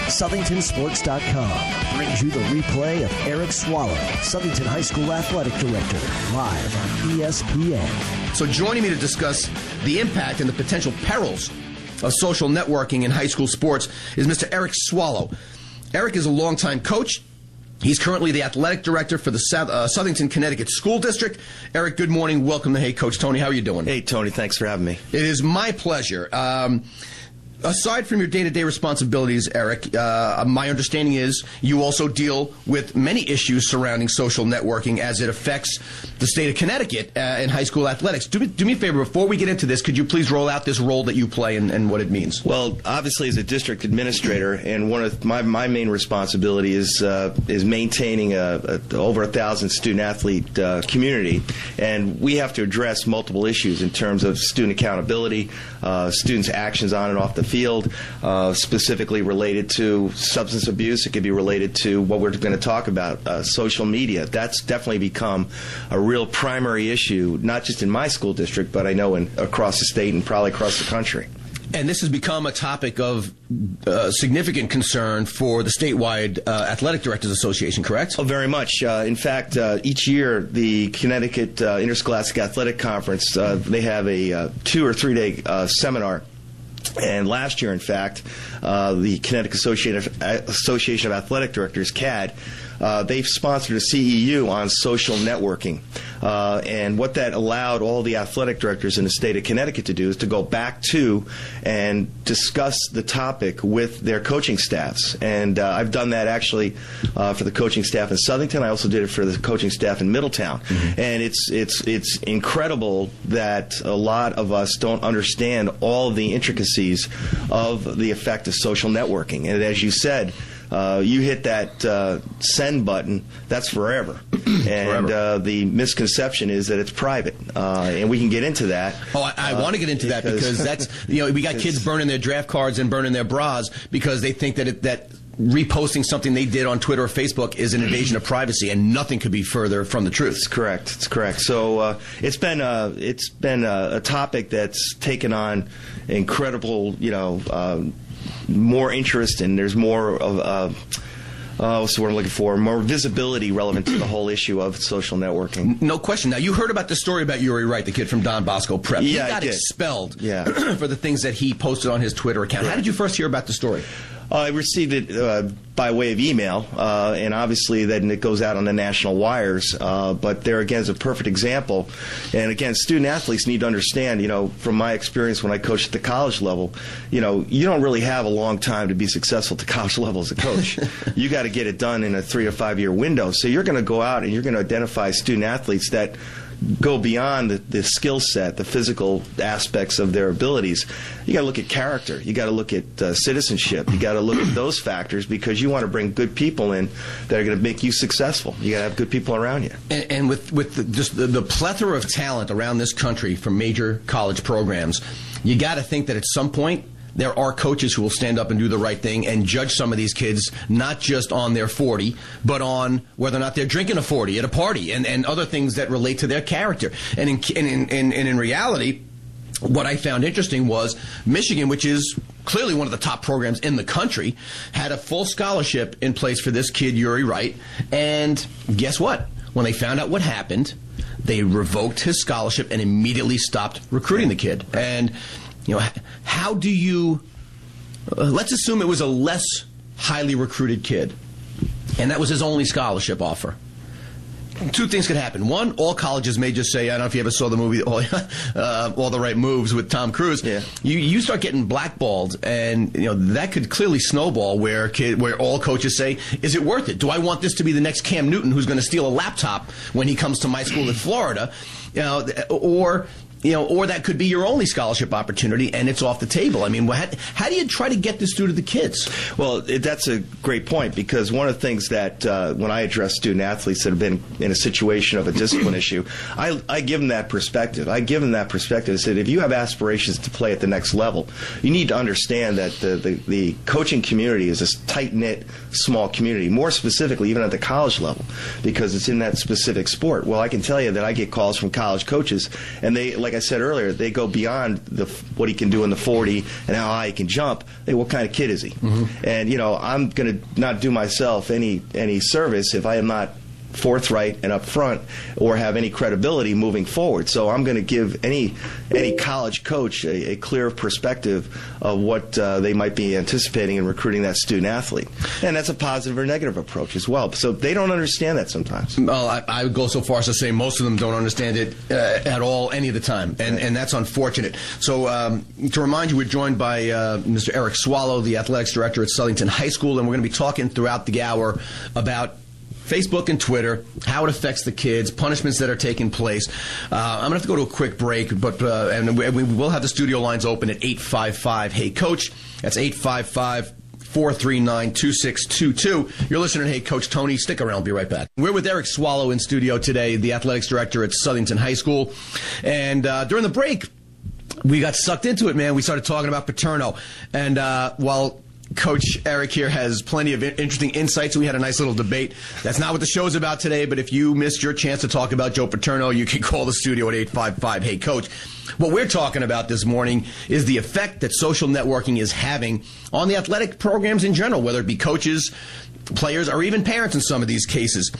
SouthingtonSports.com brings you the replay of Eric Swallow, Southington High School Athletic Director, live on ESPN. So joining me to discuss the impact and the potential perils of social networking in high school sports is Mr. Eric Swallow. Eric is a longtime coach. He's currently the athletic director for the Southington, Connecticut School District. Eric, good morning. Welcome to Hey Coach Tony. How are you doing? Hey, Tony. Thanks for having me. It is my pleasure. Aside from your day-to-day responsibilities, Eric, my understanding is you also deal with many issues surrounding social networking as it affects the state of Connecticut in high school athletics. Do me a favor, before we get into this, could you please roll out this role that you play and what it means? Well, obviously, as a district administrator, and one of my main responsibility is maintaining over 1,000 student-athlete community, and we have to address multiple issues in terms of student accountability, students' actions on and off the field, specifically related to substance abuse. It could be related to what we're going to talk about, social media. That's definitely become a real primary issue, not just in my school district, but I know across the state and probably across the country. And this has become a topic of significant concern for the statewide Athletic Directors Association, correct? Oh, very much. In fact, each year, the Connecticut Interscholastic Athletic Conference, they have a 2 or 3 day seminar. And last year, in fact, the Connecticut Association of Athletic Directors, CAD, they've sponsored a CEU on social networking. And what that allowed all the athletic directors in the state of Connecticut to do is to go back to and discuss the topic with their coaching staffs. And I've done that actually for the coaching staff in Southington. I also did it for the coaching staff in Middletown. Mm-hmm. And it's incredible that a lot of us don't understand all of the intricacies of the effect of social networking. And as you said, you hit that send button, that's forever. And the misconception is that it's private. And we can get into that. Oh, I want to get into that because that's, we got kids burning their draft cards and burning their bras because they think that reposting something they did on Twitter or Facebook is an invasion of privacy, and nothing could be further from the truth. It's correct. It's correct. So it's been a topic that's taken on incredible, more interest, and there's more of what's the word I'm looking for? More visibility relevant to the whole issue of social networking. No question. Now, you heard about the story about Uri Wright, the kid from Don Bosco Prep. Yeah, he got expelled for the things that he posted on his Twitter account. Right. How did you first hear about the story? I received it by way of email, and obviously then it goes out on the national wires. But there again is a perfect example. And again, student athletes need to understand, from my experience when I coached at the college level, you don't really have a long time to be successful at the college level as a coach. You got to get it done in a 3 to 5 year window. So you're going to go out and you're going to identify student athletes that go beyond the skill set, the physical aspects of their abilities. You got to look at character. You got to look at citizenship. You got to look at those factors because you want to bring good people in that are going to make you successful. You got to have good people around you. And with the plethora of talent around this country from major college programs, you got to think that at some point there are coaches who will stand up and do the right thing and judge some of these kids, not just on their 40, but on whether or not they're drinking a 40 at a party and other things that relate to their character. And in reality, what I found interesting was Michigan, which is clearly one of the top programs in the country, had a full scholarship in place for this kid, Uri Wright. And guess what? When they found out what happened, they revoked his scholarship and immediately stopped recruiting the kid. And how do you, let's assume it was a less highly recruited kid, and that was his only scholarship offer. Two things could happen. One, all colleges may just say, I don't know if you ever saw the movie All the Right Moves with Tom Cruise. Yeah. You start getting blackballed, and that could clearly snowball where all coaches say, is it worth it? Do I want this to be the next Cam Newton who's going to steal a laptop when he comes to my school in Florida? Or that could be your only scholarship opportunity, and it's off the table. I mean, how do you try to get this through to the kids? Well, that's a great point, because one of the things that when I address student athletes that have been in a situation of a discipline issue, I give them that perspective. I said, if you have aspirations to play at the next level, you need to understand that the coaching community is a tight-knit, small community, more specifically even at the college level, because it's in that specific sport. Well, I can tell you that I get calls from college coaches, and they, like I said earlier, they go beyond what he can do in the 40 and how high he can jump. Hey, what kind of kid is he? And, I'm going to not do myself any service if I am not forthright and upfront or have any credibility moving forward. So I'm going to give any college coach a clear perspective of what they might be anticipating in recruiting that student athlete. And that's a positive or negative approach as well. So they don't understand that sometimes. Well, I would go so far as to say most of them don't understand it at all any of the time, and that's unfortunate. So to remind you, we're joined by Mr. Eric Swallow, the athletics director at Southington High School, and we're going to be talking throughout the hour about Facebook and Twitter, how it affects the kids, punishments that are taking place. I'm going to have to go to a quick break, but and we will have the studio lines open at 855-HEY-COACH. That's 855-439-2622. You're listening to Hey Coach Tony. Stick around. I'll be right back. We're with Eric Swallow in studio today, the athletics director at Southington High School. And during the break, we got sucked into it, man. We started talking about Paterno. And while Coach Eric here has plenty of interesting insights. We had a nice little debate. That's not what the show's about today, but if you missed your chance to talk about Joe Paterno, you can call the studio at 855-HEY-COACH. What we're talking about this morning is the effect that social networking is having on the athletic programs in general, whether it be coaches, players, or even parents in some of these cases.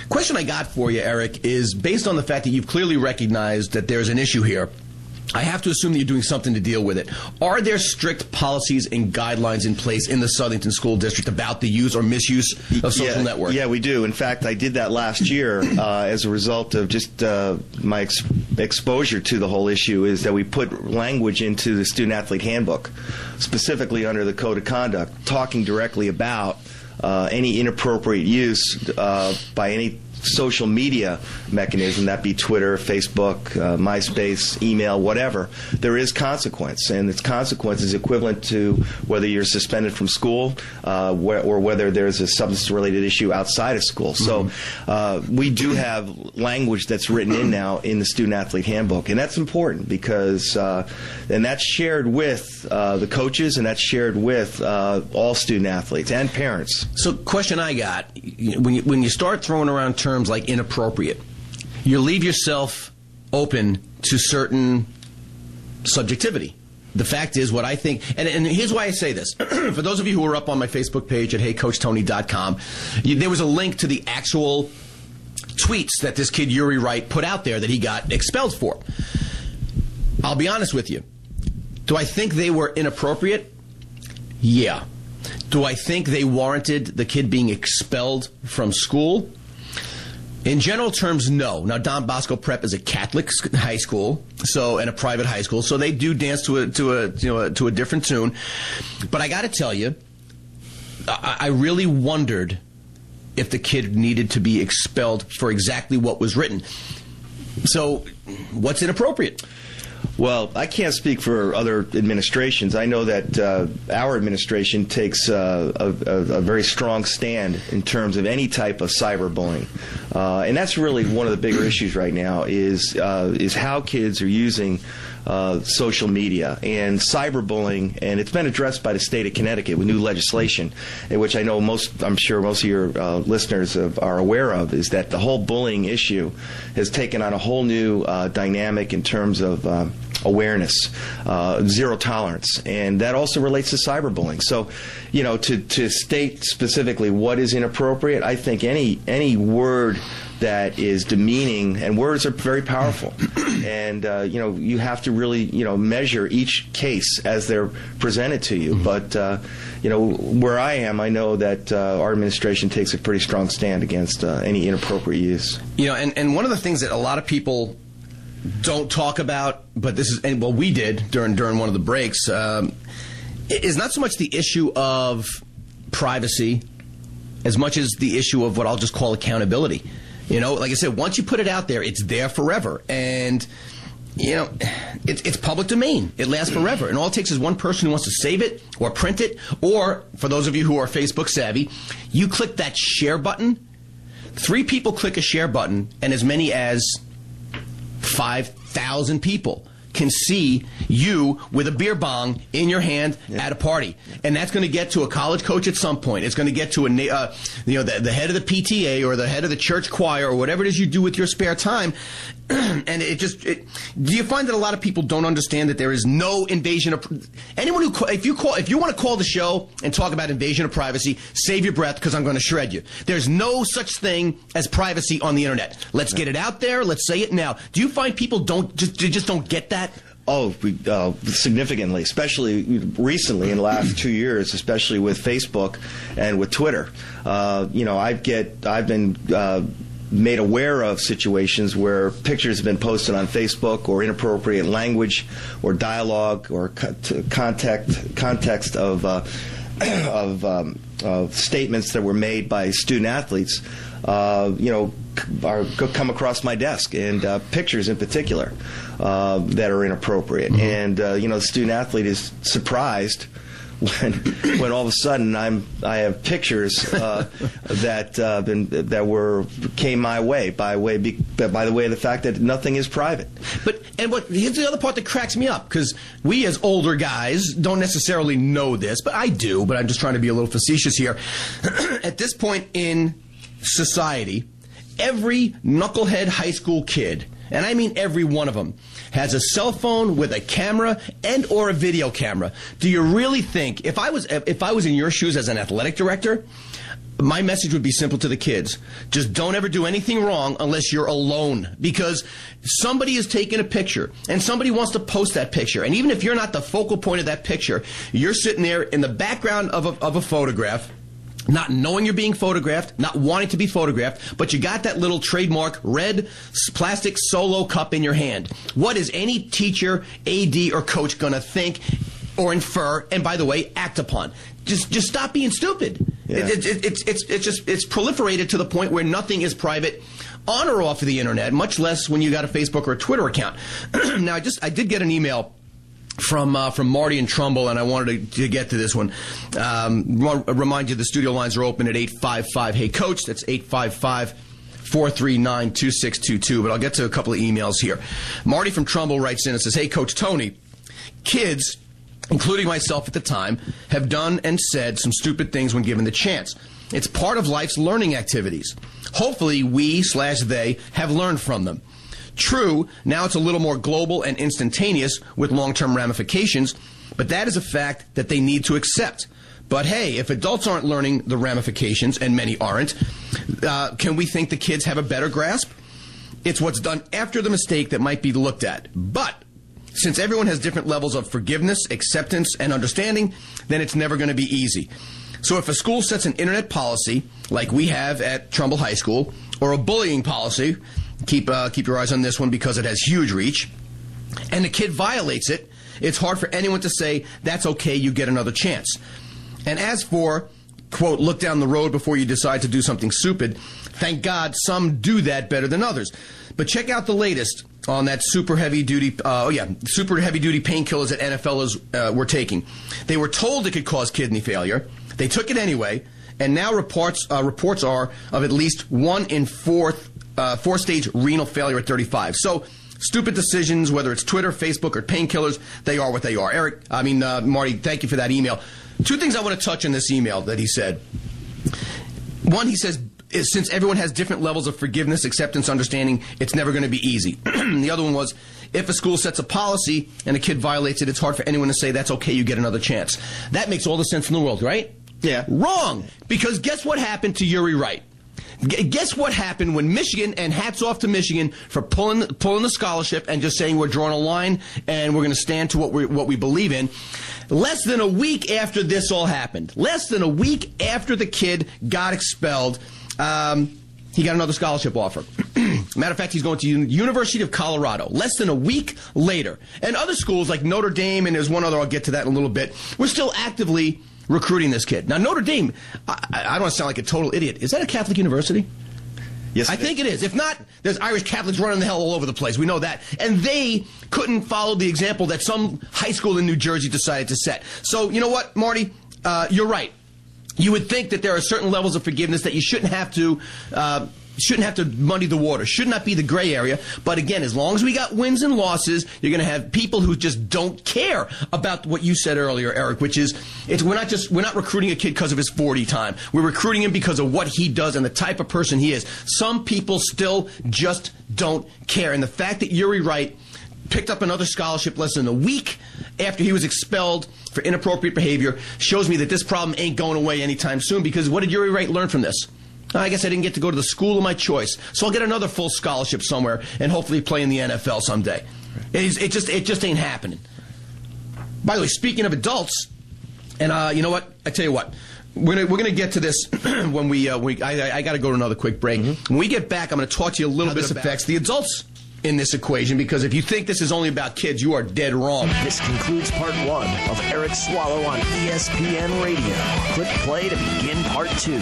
Question I got for you, Eric, is based on the fact that you've clearly recognized that there's an issue here. I have to assume that you're doing something to deal with it. Are there strict policies and guidelines in place in the Southington School District about the use or misuse of social networks? Yeah, we do. In fact, I did that last year as a result of just my exposure to the whole issue, is that we put language into the student-athlete handbook, specifically under the Code of Conduct, talking directly about any inappropriate use by any social media mechanism, that be Twitter, Facebook, MySpace, email, whatever. There is consequence, and its consequence is equivalent to whether you're suspended from school or whether there's a substance-related issue outside of school. So we do have language that's written in now in the student-athlete handbook, and that's important because and that's shared with the coaches, and that's shared with all student-athletes and parents. So question I got, when you start throwing around terms like inappropriate, you leave yourself open to certain subjectivity. The fact is, what I think, and here's why I say this. For those of you who are up on my Facebook page at HeyCoachTony.com, there was a link to the actual tweets that this kid Uri Wright put out there that he got expelled for. I'll be honest with you. Do I think they were inappropriate? Yeah. Do I think they warranted the kid being expelled from school? In general terms, no. Now, Don Bosco Prep is a Catholic high school, and a private high school, so they do dance to a different tune. But I got to tell you, I really wondered if the kid needed to be expelled for exactly what was written. So, what's inappropriate? Well, I can't speak for other administrations. I know that our administration takes a very strong stand in terms of any type of cyberbullying. And that's really one of the bigger issues right now is how kids are using social media and cyberbullying, and it's been addressed by the state of Connecticut with new legislation, in which I'm sure most of your listeners are aware of, is that the whole bullying issue has taken on a whole new dynamic in terms of awareness, zero tolerance, and that also relates to cyberbullying. So, to state specifically what is inappropriate, I think any word that is demeaning, and words are very powerful, and you have to really measure each case as they're presented to you. But where I am, I know that our administration takes a pretty strong stand against any inappropriate use. And one of the things that a lot of people don't talk about, but we did during one of the breaks, is not so much the issue of privacy as much as the issue of what I'll just call accountability. Like I said, once you put it out there, it's there forever. And, it's public domain. It lasts forever. And all it takes is one person who wants to save it or print it. Or, for those of you who are Facebook savvy, you click that share button. 3 people click a share button, and as many as 5,000 people can see you with a beer bong in your hand at a party. And that's going to get to a college coach at some point. It's going to get to the head of the PTA or the head of the church choir or whatever it is you do with your spare time. And do you find that a lot of people don't understand that there is no invasion of anyone who if you want to call the show and talk about invasion of privacy, save your breath, because I'm going to shred you. There's no such thing as privacy on the internet. Let's get it out there. Let's say it now. Do you find people just don't get that? Oh, significantly, especially recently in the last 2 years, especially with Facebook and with Twitter. I've been made aware of situations where pictures have been posted on Facebook, or inappropriate language or dialogue or context of statements that were made by student athletes, come across my desk, and pictures in particular that are inappropriate. And the student athlete is surprised when all of a sudden I have pictures that came my way by the way of the fact that nothing is private. Here's the other part that cracks me up, because we as older guys don't necessarily know this, but I do. But I'm just trying to be a little facetious here. At this point in society, every knucklehead high school kid, and I mean every one of them, has a cell phone with a camera and or a video camera. Do you really think, if I was in your shoes as an athletic director, my message would be simple to the kids: just don't ever do anything wrong unless you're alone, because somebody is taking a picture and somebody wants to post that picture, and even if you're not the focal point of that picture, you're sitting there in the background of a photograph, not knowing you're being photographed, not wanting to be photographed, but you got that little trademark red plastic Solo cup in your hand. What is any teacher, AD, or coach going to think or infer, and by the way, act upon? Just stop being stupid. Yeah. It's proliferated to the point where nothing is private on or off of the internet, much less when you got a Facebook or a Twitter account. Now, I did get an email from Marty in Trumbull, and I wanted to get to this one. Remind you, the studio lines are open at 855-HEY-COACH. That's 855-439-2622. But I'll get to a couple of emails here. Marty from Trumbull writes in and says, "Hey, Coach Tony, kids, including myself at the time, have done and said some stupid things when given the chance. It's part of life's learning activities. Hopefully we/they have learned from them. True, now it's a little more global and instantaneous with long-term ramifications, but that is a fact that they need to accept. But hey, if adults aren't learning the ramifications, and many aren't, can we think the kids have a better grasp? It's what's done after the mistake that might be looked at. But since everyone has different levels of forgiveness, acceptance, and understanding, then it's never going to be easy. So if a school sets an internet policy, like we have at Trumbull High School, or a bullying policy, keep your eyes on this one because it has huge reach, and the kid violates it, it's hard for anyone to say, that's okay, you get another chance. And as for, quote, look down the road before you decide to do something stupid, thank God some do that better than others. But check out the latest on that super heavy-duty painkillers that NFLers were taking. They were told it could cause kidney failure. They took it anyway, and now reports are of at least 1 in 4-stage renal failure at 35. So stupid decisions, whether it's Twitter, Facebook, or painkillers, they are what they are. Marty, thank you for that email. 2 things I want to touch on this email that he said. One, he says, since everyone has different levels of forgiveness, acceptance, understanding, it's never going to be easy. The other one was, if a school sets a policy and a kid violates it, it's hard for anyone to say, that's okay, you get another chance. That makes all the sense in the world, right? Yeah. Wrong! Because guess what happened to Uri Wright? Guess what happened when Michigan, and hats off to Michigan for pulling the scholarship and just saying we're drawing a line and we're going to stand to what we believe in. Less than a week after this all happened, less than a week after the kid got expelled, he got another scholarship offer. Matter of fact, he's going to University of Colorado. Less than a week later. And other schools like Notre Dame, and there's one other, I'll get to that in a little bit, we're still actively recruiting this kid. Now, Notre Dame, I don't want to sound like a total idiot. Is that a Catholic university? Yes, I think it is. If not, there's Irish Catholics running the hell all over the place. We know that. And they couldn't follow the example that some high school in New Jersey decided to set. So, you know what, Marty? You're right. You would think that there are certain levels of forgiveness that you shouldn't have to shouldn't have to muddy the water, should not be the gray area. But again, as long as we got wins and losses, you're going to have people who just don't care about what you said earlier, Eric, which is we're not recruiting a kid because of his 40 time. We're recruiting him because of what he does and the type of person he is. Some people still just don't care. And the fact that Uri Wright picked up another scholarship less than a week after he was expelled for inappropriate behavior shows me that this problem ain't going away anytime soon, because what did Uri Wright learn from this? I guess I didn't get to go to the school of my choice, so I'll get another full scholarship somewhere and hopefully play in the NFL someday. It just ain't happening. By the way, speaking of adults, and you know what? I tell you what, we're gonna get to this when I got to go to another quick break. When we get back, I'm going to talk to you a little bit about this affects the adults in this equation, because if you think this is only about kids, you are dead wrong. This concludes part 1 of Eric Swallow on ESPN Radio. Click play to begin part 2.